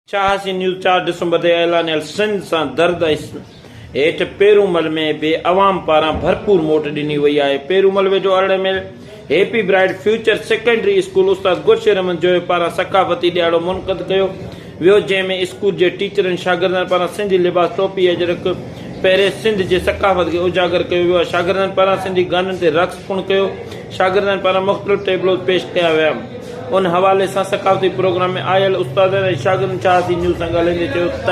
शाहसी news 4 December ते ऐलानियल सिंध सां दर्द हेठि पेरूमल में बि अवाम पारां भरपूर मोट ॾिनी वई आहे। पेरूमल वेझो अरड़े में happy bright future secondary school उस्ताद गुरशेर अहमद जोए पारां सकाफ़ती ॾियारो मुनक़द कयो वियो, जंहिंमें स्कूल जे टीचरनि शागिर्दनि पारां सिंधी लिबास टोपी अजरक पहिरें सिंध जे सकाफ़त खे उजागर कयो वियो। शागिर्दनि पारां सिंधी गाननि ते रक़्स पिणु कयो। शागिर्दनि पारां मुख़्तलिफ़ टेबलो पेश कया विया। उन हवाले सां सकाफ़ती प्रोग्राम में आयल उस्ताद ऐं शागिर्दनि शाहसी न्यूज़ सां ॻाल्हाईंदे चयो त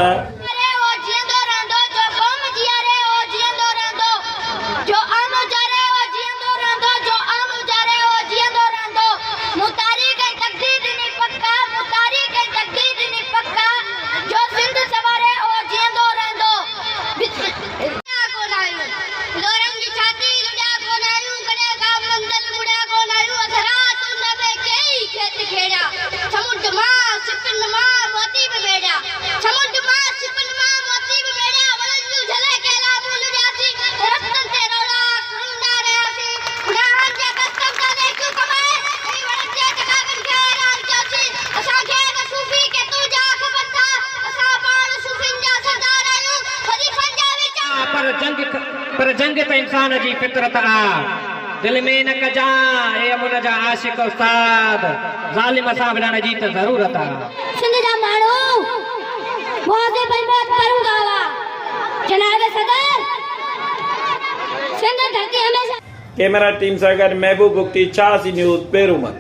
पर जंग त इंसान जी फितरत आ, दिल में न कजा ए अमुन जा आशिक उस्ताद, ज़ालिम सां विढ़ण जी त ज़रूरत आ। सिंध जा माण्हू बहुत ही बर्बाद करूंगा वा जनाब सदर सिंध धरती हमेशा। कैमरा टीम सां गॾु महबूब बुख्ती, शाहसी न्यूज़ पेरूमल।